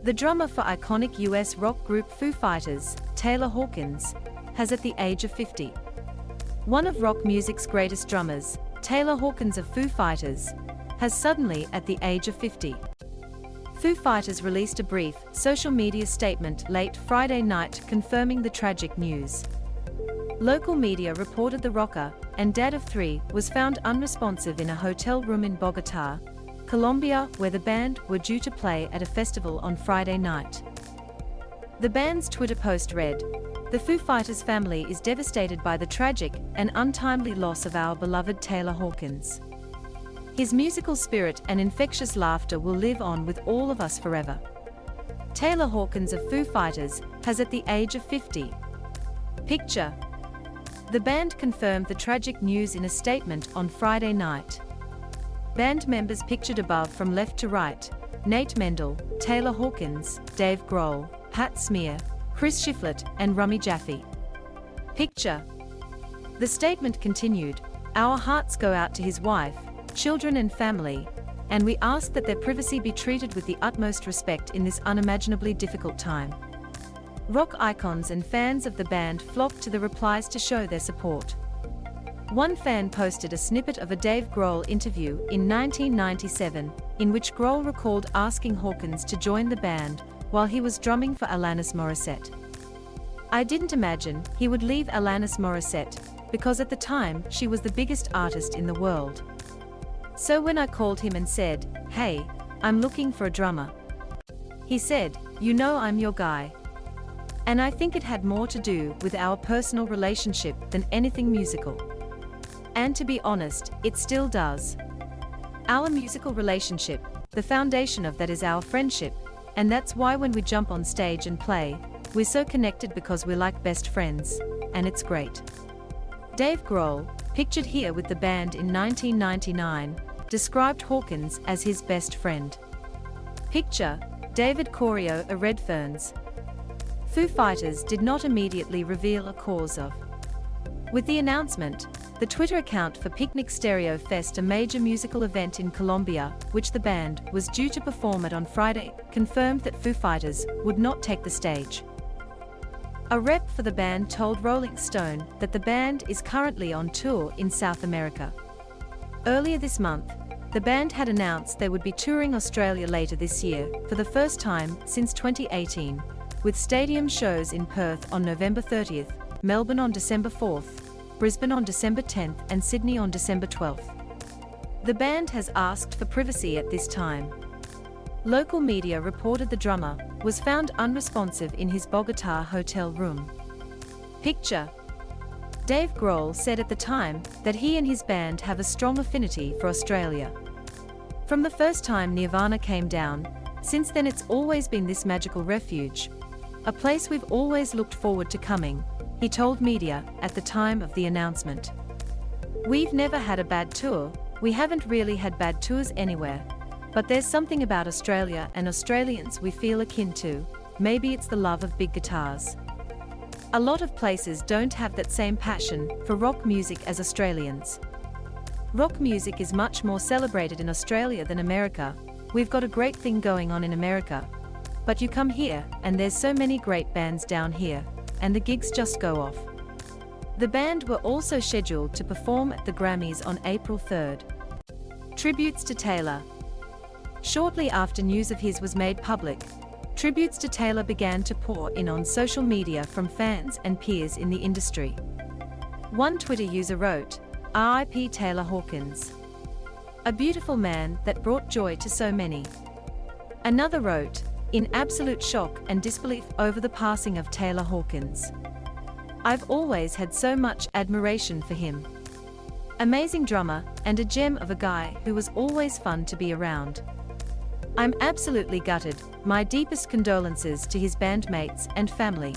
The drummer for iconic US rock group Foo Fighters, Taylor Hawkins, has at the age of 50. One of rock music's greatest drummers, Taylor Hawkins of Foo Fighters, has suddenly at the age of 50. Foo Fighters released a brief social media statement late Friday night confirming the tragic news. Local media reported the rocker and dad of three was found unresponsive in a hotel room in Bogota, Colombia, where the band were due to play at a festival on Friday night. The band's Twitter post read, "The Foo Fighters family is devastated by the tragic and untimely loss of our beloved Taylor Hawkins. His musical spirit and infectious laughter will live on with all of us forever." Taylor Hawkins of Foo Fighters has at the age of 50. Picture. The band confirmed the tragic news in a statement on Friday night. Band members pictured above from left to right: Nate Mendel, Taylor Hawkins, Dave Grohl, Pat Smear, Chris Shiflett and Rami Jaffee. Picture. The statement continued, "Our hearts go out to his wife, children and family, and we ask that their privacy be treated with the utmost respect in this unimaginably difficult time." Rock icons and fans of the band flocked to the replies to show their support. One fan posted a snippet of a Dave Grohl interview in 1997, in which Grohl recalled asking Hawkins to join the band while he was drumming for Alanis Morissette. "I didn't imagine he would leave Alanis Morissette, because at the time she was the biggest artist in the world. So when I called him and said, 'Hey, I'm looking for a drummer,' he said, 'You know I'm your guy.' And I think it had more to do with our personal relationship than anything musical. And to be honest, it still does. Our musical relationship, the foundation of that is our friendship, and that's why when we jump on stage and play, we're so connected because we're like best friends, and it's great." Dave Grohl, pictured here with the band in 1999, described Hawkins as his best friend. Picture. David Corio of Redferns. Foo Fighters did not immediately reveal a cause of. With the announcement, the Twitter account for Picnic Stereo Fest, a major musical event in Colombia, which the band was due to perform at on Friday, confirmed that Foo Fighters would not take the stage. A rep for the band told Rolling Stone that the band is currently on tour in South America. Earlier this month, the band had announced they would be touring Australia later this year, for the first time since 2018, with stadium shows in Perth on November 30th, Melbourne on December 4th, Brisbane on December 10th and Sydney on December 12th. The band has asked for privacy at this time. Local media reported the drummer was found unresponsive in his Bogota hotel room. Picture. Dave Grohl said at the time that he and his band have a strong affinity for Australia. "From the first time Nirvana came down, since then it's always been this magical refuge, a place we've always looked forward to coming," he told media at the time of the announcement. "We've never had a bad tour, we haven't really had bad tours anywhere, but there's something about Australia and Australians we feel akin to, maybe it's the love of big guitars. A lot of places don't have that same passion for rock music as Australians. Rock music is much more celebrated in Australia than America, we've got a great thing going on in America. But you come here, and there's so many great bands down here, and the gigs just go off." The band were also scheduled to perform at the Grammys on April 3rd. Tributes to Taylor. Shortly after news of his was made public, tributes to Taylor began to pour in on social media from fans and peers in the industry. One Twitter user wrote, "R.I.P. Taylor Hawkins. A beautiful man that brought joy to so many." Another wrote, "In absolute shock and disbelief over the passing of Taylor Hawkins. I've always had so much admiration for him. Amazing drummer and a gem of a guy who was always fun to be around. I'm absolutely gutted, my deepest condolences to his bandmates and family."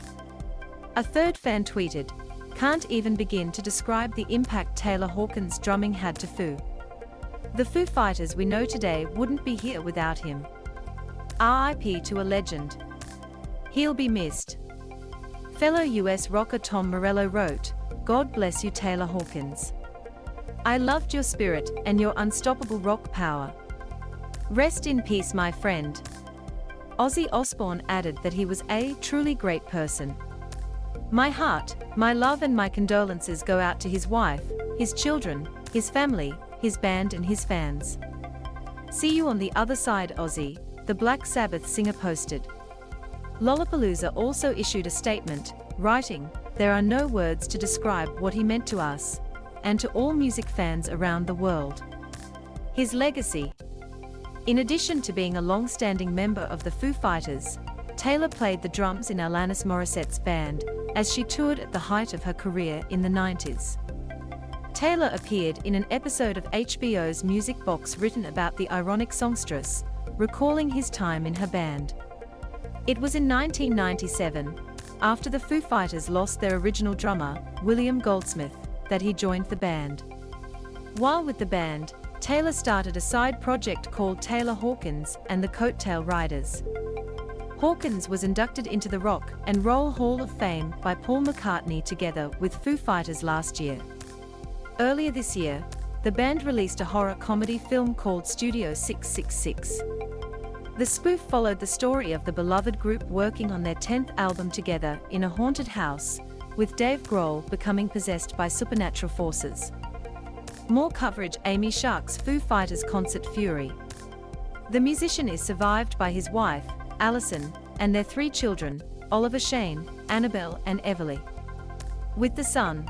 A third fan tweeted, "Can't even begin to describe the impact Taylor Hawkins' drumming had to Foo. The Foo Fighters we know today wouldn't be here without him. R.I.P. to a legend. He'll be missed." Fellow US rocker Tom Morello wrote, "God bless you Taylor Hawkins. I loved your spirit and your unstoppable rock power. Rest in peace my friend." Ozzy Osbourne added that he was a truly great person. My heart, my love and my condolences go out to his wife, his children, his family, his band and his fans. See you on the other side, Ozzy, the Black Sabbath singer posted. Lollapalooza also issued a statement, writing, "There are no words to describe what he meant to us, and to all music fans around the world." His legacy. In addition to being a long-standing member of the Foo Fighters, Taylor played the drums in Alanis Morissette's band, as she toured at the height of her career in the 90s. Taylor appeared in an episode of HBO's Music Box written about the ironic songstress, recalling his time in her band. It was in 1997, after the Foo Fighters lost their original drummer, William Goldsmith, that he joined the band. While with the band, Taylor started a side project called Taylor Hawkins and the Coattail Riders. Hawkins was inducted into the Rock and Roll Hall of Fame by Paul McCartney together with Foo Fighters last year. Earlier this year, the band released a horror comedy film called Studio 666. The spoof followed the story of the beloved group working on their 10th album together in a haunted house, with Dave Grohl becoming possessed by supernatural forces. More coverage. Amy Shark's Foo Fighters concert fury. The musician is survived by his wife, Allison, and their 3 children, Oliver Shane, Annabelle and Everly. With The Sun,